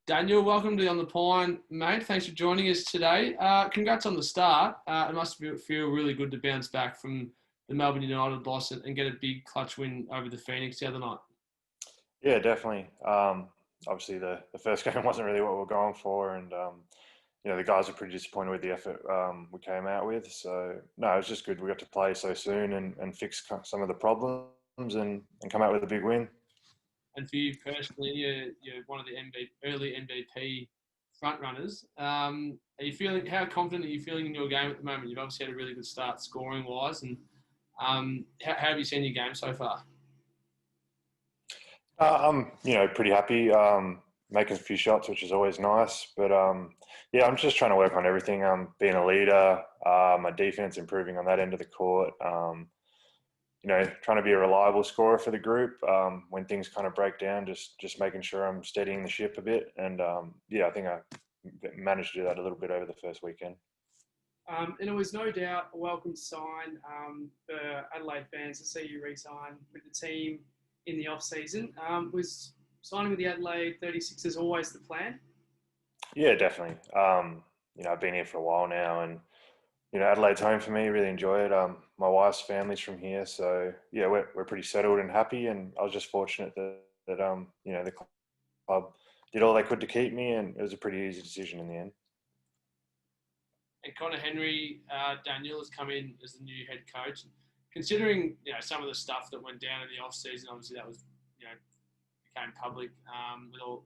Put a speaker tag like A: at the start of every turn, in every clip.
A: Daniel, welcome to On the Pine, mate. Thanks for joining us today. Congrats on the start. It must feel really good to bounce back from the Melbourne United loss and get a big clutch win over the Phoenix the other night.
B: Yeah, definitely. Obviously, the first game wasn't really what we were going for, and the guys were pretty disappointed with the effort we came out with. So no, it was just good. We got to play so soon and fix some of the problems and come out with a big win.
A: And for you personally, you're one of the early MVP front runners. Are you feeling? How confident are you feeling in your game at the moment? You've obviously had a really good start scoring wise, and how have you seen your game so far?
B: I'm pretty happy. Making a few shots, which is always nice. But yeah, I'm just trying to work on everything. Being a leader, my defense improving on that end of the court. Trying to be a reliable scorer for the group when things kind of break down. Just making sure I'm steadying the ship a bit. And yeah, I think I managed to do that a little bit over the first weekend.
A: And it was no doubt a welcome sign for Adelaide fans to see you re-sign with the team in the off-season. Was signing with the Adelaide 36ers always the plan?
B: Yeah, definitely. I've been here for a while now, and Adelaide's home for me. Really enjoy it. My wife's family's from here, so yeah, we're pretty settled and happy. And I was just fortunate that the club did all they could to keep me, and it was a pretty easy decision in the end.
A: And Connor Henry, Daniel has come in as the new head coach. Considering some of the stuff that went down in the off season, obviously that was became public with all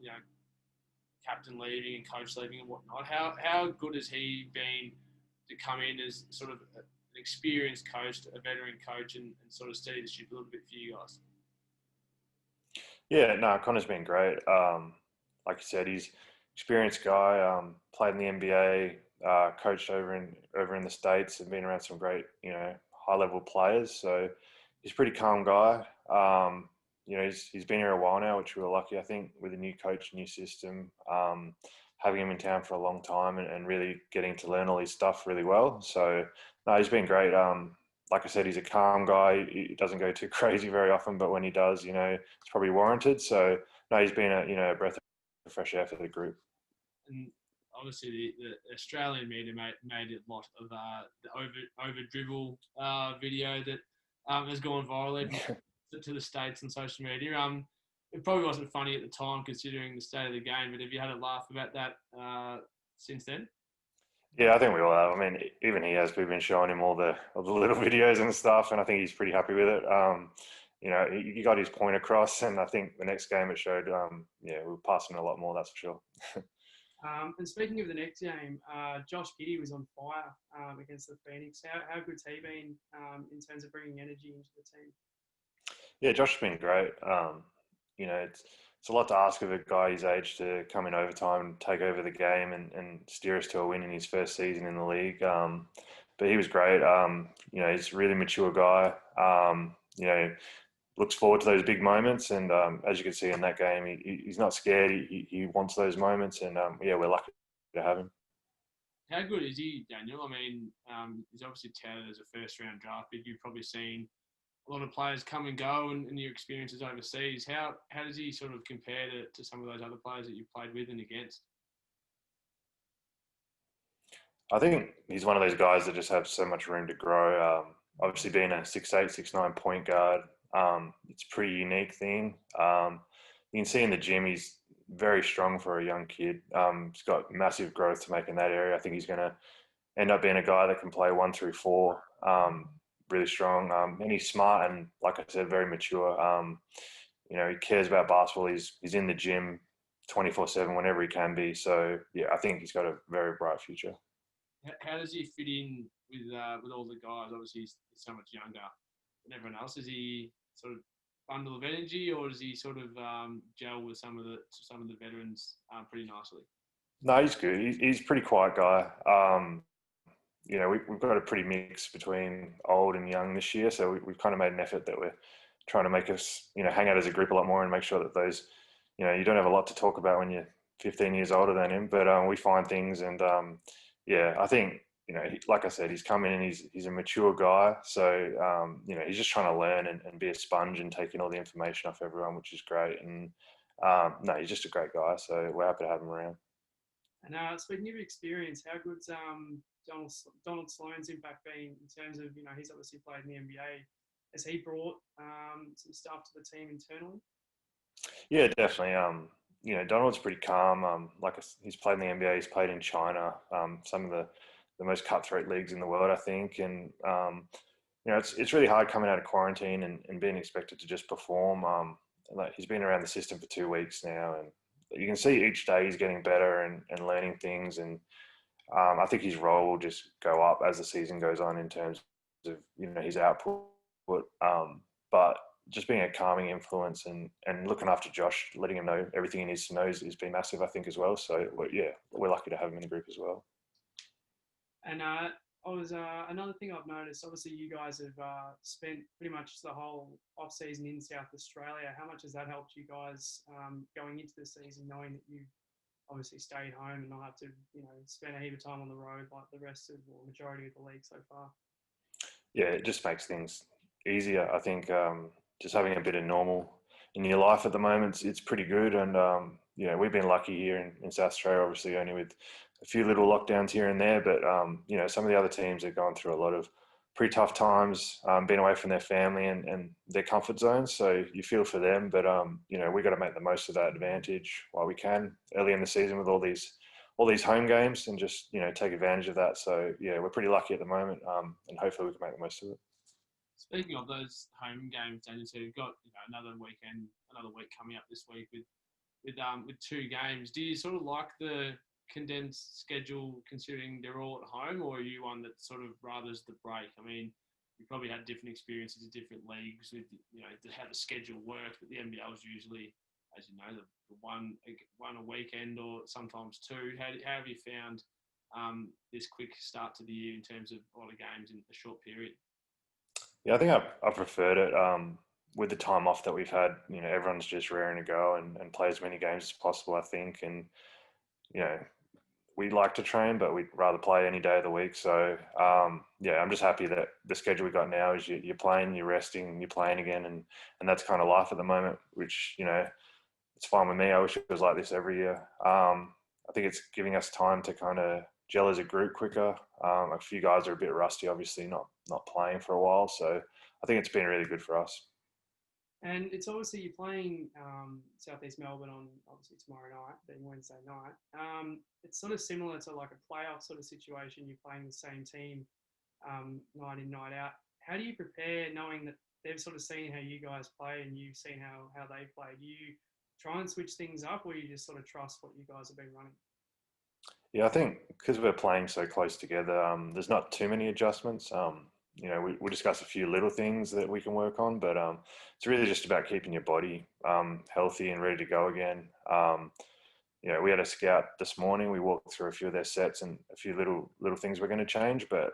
A: captain leaving and coach leaving and whatnot. How good has he been to come in as sort of an experienced coach, a veteran coach, and sort of steady the ship a little bit for you guys?
B: Yeah, no, Connor's been great. Like you said, he's experienced guy. Played in the NBA, coached over in the States, and been around some great high level players. So he's a pretty calm guy. He's been here a while now, which we were lucky, I think, with a new coach, new system, having him in town for a long time and really getting to learn all his stuff really well. So no, he's been great. Like I said, he's a calm guy. He doesn't go too crazy very often, but when he does, it's probably warranted. So no, he's been a breath of fresh air for the group.
A: And obviously, the Australian media made a lot of the over dribble video that has gone viral to the States and social media. It probably wasn't funny at the time considering the state of the game, but have you had a laugh about that since then?
B: Yeah, I think we all have. I mean, even he has. We've been showing him all the little videos and stuff, and I think he's pretty happy with it. He got his point across, and I think the next game it showed. Yeah, we were passing a lot more. That's for sure.
A: And speaking of the next game, Josh Giddey was on fire against the Phoenix. How good's he been in terms of bringing energy into the team?
B: Yeah, Josh has been great. It's a lot to ask of a guy his age to come in overtime and take over the game and steer us to a win in his first season in the league. But he was great. He's a really mature guy. Looks forward to those big moments, and as you can see in that game, he's not scared. He wants those moments, and yeah, we're lucky to have him.
A: How good is he, Daniel? I mean, he's obviously touted as a first-round draft pick. You've probably seen a lot of players come and go and your experiences overseas. How does he sort of compare to some of those other players that you've played with and against?
B: I think he's one of those guys that just have so much room to grow. Obviously, being a 6'8", 6'9" point guard, it's a pretty unique thing. You can see in the gym he's very strong for a young kid. He's got massive growth to make in that area. I think he's going to end up being a guy that can play 1 through 4, really strong. And he's smart and, like I said, very mature. He cares about basketball. He's in the gym 24/7 whenever he can be. So yeah, I think he's got a very bright future.
A: How does he fit in with all the guys? Obviously, he's so much younger than everyone else. Is he sort of bundle of energy, or does he sort of gel with some of the veterans pretty nicely?
B: No, he's good. He's a pretty quiet guy. We've got a pretty mix between old and young this year, so we've kind of made an effort that we're trying to make us, hang out as a group a lot more and make sure that those, you don't have a lot to talk about when you're 15 years older than him, but we find things and yeah, I think, like I said, he's come in and he's a mature guy, so he's just trying to learn and be a sponge and take in all the information off everyone, which is great. And No, he's just a great guy, so we're happy to have him around.
A: And speaking of experience, how good's Donald Sloan's impact been in terms of, he's obviously played in the NBA. Has he brought some stuff to the team internally?
B: Yeah, definitely. Donald's pretty calm. He's played in the NBA, he's played in China, some of the most cutthroat leagues in the world, I think. And it's really hard coming out of quarantine and being expected to just perform. Like he's been around the system for 2 weeks now, and you can see each day he's getting better and learning things. And I think his role will just go up as the season goes on in terms of his output. But just being a calming influence and looking after Josh, letting him know everything he needs to know has been massive, I think, as well. So we're lucky to have him in the group as well.
A: And another thing I've noticed. Obviously, you guys have spent pretty much the whole off season in South Australia. How much has that helped you guys going into the season, knowing that you obviously stayed home and not have to spend a heap of time on the road like the rest of or majority of the league so far?
B: Yeah, it just makes things easier. I think just having a bit of normal in your life at the moment, it's pretty good. And we've been lucky here in South Australia, obviously only with a few little lockdowns here and there. But some of the other teams are going through a lot of pretty tough times, being away from their family and their comfort zones. So you feel for them, but we've got to make the most of that advantage while we can early in the season with all these home games and just take advantage of that. So yeah, we're pretty lucky at the moment, and hopefully we can make the most of it.
A: Speaking of those home games, Daniel, so you've got another week coming up this week with 2 games. Do you sort of like the condensed schedule considering they're all at home, or are you one that sort of rathers the break? I mean, you probably had different experiences in different leagues with how the schedule works, but the NBL is usually, as you know, the one a weekend or sometimes 2. How have you found this quick start to the year in terms of a lot of games in a short period?
B: Yeah, I think I preferred it. With the time off that we've had, everyone's just raring to go and play as many games as possible, I think. And, we like to train, but we'd rather play any day of the week. So, I'm just happy that the schedule we got now is you're playing, you're resting, you're playing again. And that's kind of life at the moment, which, it's fine with me. I wish it was like this every year. I think it's giving us time to kind of gel as a group quicker. A few guys are a bit rusty, obviously not playing for a while. So I think it's been really good for us.
A: And it's obviously you're playing Southeast Melbourne on obviously tomorrow night, being Wednesday night. It's sort of similar to like a playoff sort of situation. You're playing the same team night in, night out. How do you prepare knowing that they've sort of seen how you guys play and you've seen how they play? Do you try and switch things up, or you just sort of trust what you guys have been running?
B: Yeah, I think because we're playing so close together, there's not too many adjustments. We discuss a few little things that we can work on, but it's really just about keeping your body healthy and ready to go again. We had a scout this morning. We walked through a few of their sets and a few little things we're going to change, but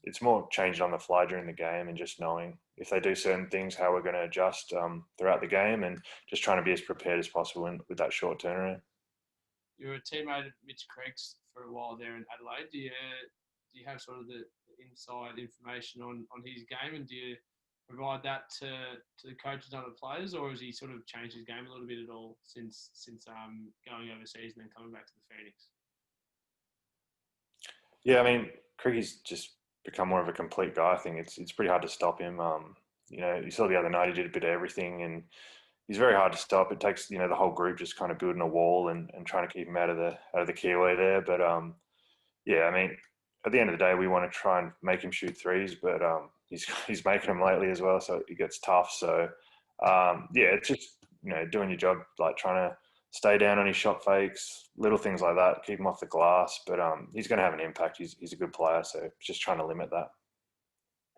B: it's more changing on the fly during the game and just knowing if they do certain things, how we're going to adjust throughout the game and just trying to be as prepared as possible with that short turnaround.
A: You were a teammate of Mitch Creek's for a while there in Adelaide. Do you have sort of the inside information on his game, and do you provide that to the coaches and other players, or has he sort of changed his game a little bit at all since going overseas and then coming back to the Phoenix?
B: Yeah, I mean, Craiggie's just become more of a complete guy. I think it's pretty hard to stop him. You saw the other night he did a bit of everything, and he's very hard to stop. It takes the whole group just kind of building a wall and trying to keep him out of the keyway there. But I mean, at the end of the day, we want to try and make him shoot threes, but he's making them lately as well, so it gets tough. So it's just doing your job, like trying to stay down on his shot fakes, little things like that, keep him off the glass. But he's going to have an impact. He's a good player, so just trying to limit that.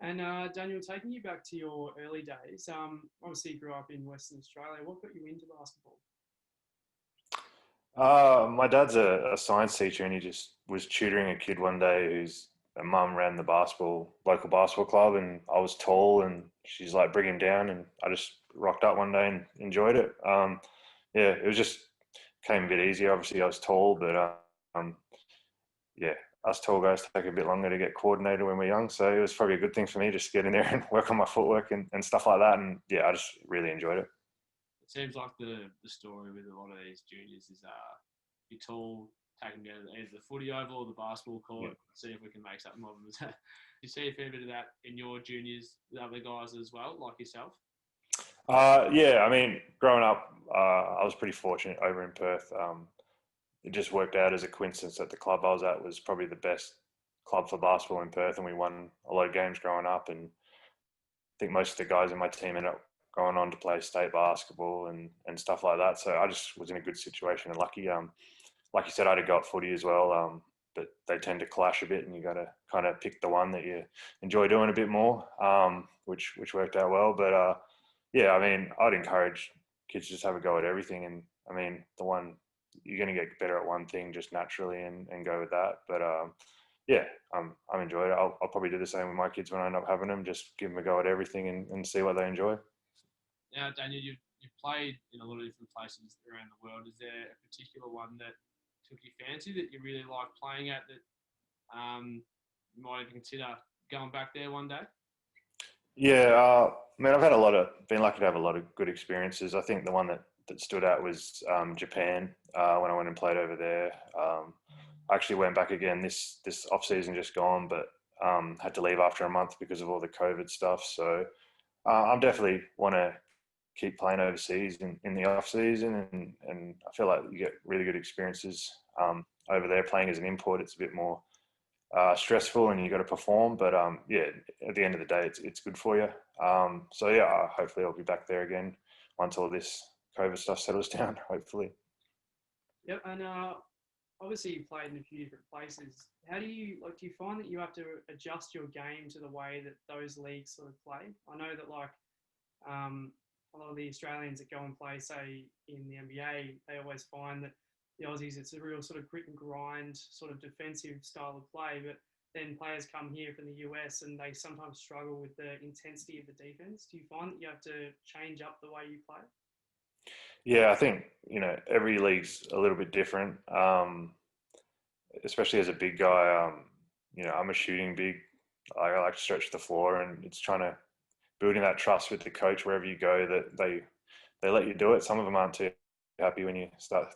A: And Daniel, taking you back to your early days, obviously you grew up in Western Australia. What got you into basketball?
B: My dad's a science teacher, and he just was tutoring a kid one day whose mum ran the local basketball club, and I was tall, and she's like, bring him down, and I just rocked up one day and enjoyed it. It was just came a bit easier. Obviously, I was tall, but us tall guys take a bit longer to get coordinated when we're young, so it was probably a good thing for me just to get in there and work on my footwork and stuff like that. And I just really enjoyed it.
A: seems like the story with a lot of these juniors is be tall, take them down to either the footy oval or the basketball court, see if we can make something of them. You see a fair bit of that in your juniors with other guys as well, like yourself?
B: Yeah, I mean, growing up, I was pretty fortunate over in Perth. It just worked out as a coincidence that the club I was at was probably the best club for basketball in Perth, and we won a lot of games growing up. And I think most of the guys in my team ended up going on to play state basketball and stuff like that. So I just was in a good situation and lucky. Like you said, I had a go at footy as well, but they tend to clash a bit, and you got to kind of pick the one that you enjoy doing a bit more, which worked out well. But yeah, I mean, I'd encourage kids to just have a go at everything, and I mean, the one you're going to get better at one thing just naturally and go with that. But yeah, I'm enjoying it. I'll probably do the same with my kids when I end up having them. Just give them a go at everything and see what they enjoy.
A: Now, Daniel, you've played in a lot of different places around the world. Is there a particular one that took your fancy that you really like playing at that you might even consider going back there one day?
B: Yeah, I mean, been lucky to have a lot of good experiences. I think the one that stood out was Japan when I went and played over there. I actually went back again this off season just gone, but had to leave after a month because of all the COVID stuff. So I'm definitely want to keep playing overseas in the off season, and I feel like you get really good experiences over there playing as an import. It's a bit more stressful and you got to perform, but yeah, at the end of the day, it's good for you. So yeah, hopefully I'll be back there again once all this COVID stuff settles down. Hopefully.
A: Yep, and obviously you played in a few different places. How do you do you find that you have to adjust your game to the way that those leagues sort of play? I know that a lot of the Australians that go and play, say in the NBA, they always find that the Aussies, it's a real sort of grit and grind sort of defensive style of play, but then players come here from the US and they sometimes struggle with the intensity of the defense. Do you find that you have to change up the way you play?
B: Yeah, I think every league's a little bit different, especially as a big guy. I'm a shooting big. I like to stretch the floor, and it's trying to building that trust with the coach wherever you go that they let you do it. Some of them aren't too happy when you start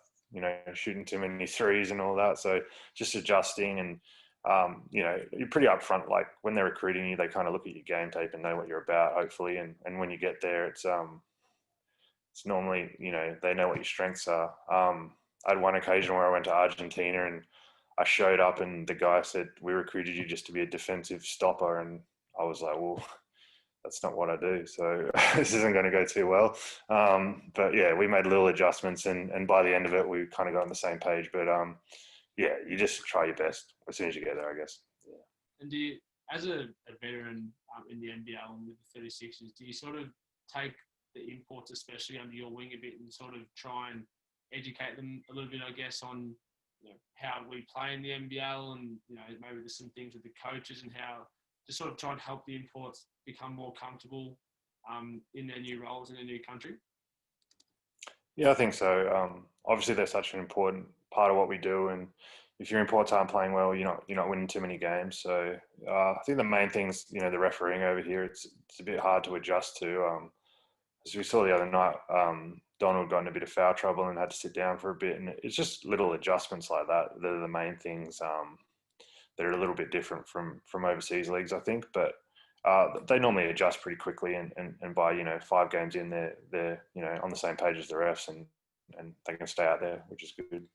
B: shooting too many threes and all that. So just adjusting and you're pretty upfront. Like when they're recruiting you, they kind of look at your game tape and know what you're about, hopefully. And when you get there, it's normally they know what your strengths are. I had one occasion where I went to Argentina and I showed up and the guy said, "We recruited you just to be a defensive stopper," and I was like, "Well, that's not what I do. So this isn't going to go too well." But yeah, we made little adjustments and by the end of it, we kind of got on the same page. But yeah, you just try your best as soon as you get there, I guess. Yeah.
A: And do you, as a veteran in the NBL and with the 36ers, do you sort of take the imports, especially under your wing a bit, and sort of try and educate them a little bit, I guess, on how we play in the NBL and maybe there's some things with the coaches and how to sort of try and help the imports become more comfortable in their new roles in their new country?
B: Yeah, I think so. Obviously, they're such an important part of what we do, and if your imports aren't playing well, you're not winning too many games. So I think the main things, the refereeing over here, it's a bit hard to adjust to. As we saw the other night, Donald got in a bit of foul trouble and had to sit down for a bit, and it's just little adjustments like that. They're the main things that are a little bit different from overseas leagues, I think. But they normally adjust pretty quickly, and by 5 games in, they're on the same page as the refs, and they can stay out there, which is good.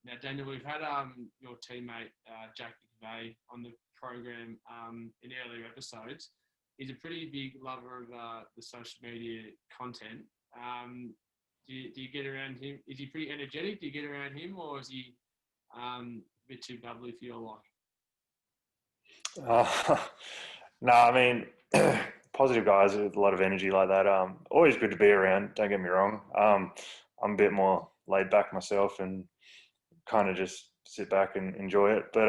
A: Now, Daniel, we've had your teammate Jack McVeigh on the program in earlier episodes. He's a pretty big lover of the social media content. Do you get around him? Is he pretty energetic? Do you get around him, or is he a bit too bubbly for your liking?
B: No, I mean, positive guys with a lot of energy like that. Always good to be around. Don't get me wrong. I'm a bit more laid back myself and kind of just sit back and enjoy it. But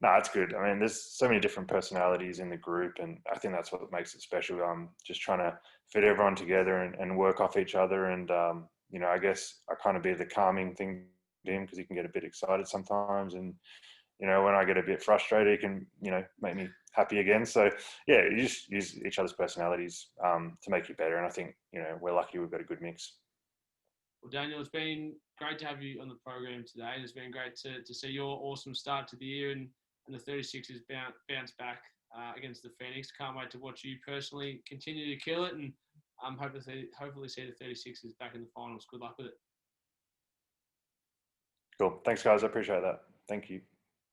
B: no, it's good. I mean, there's so many different personalities in the group, and I think that's what makes it special. Just trying to fit everyone together and work off each other. And I guess I kind of be the calming thing to him because he can get a bit excited sometimes, and you know, when I get a bit frustrated, he can, you know, make me happy again. So yeah, you just use each other's personalities to make you better. And I think, you know, we're lucky we've got a good mix.
A: Well, Daniel, it's been great to have you on the program today. It's been great to see your awesome start to the year and the 36ers bounce back against the Phoenix. Can't wait to watch you personally continue to kill it, and hopefully see the 36ers back in the finals. Good luck with it.
B: Cool. Thanks, guys. I appreciate that. Thank you.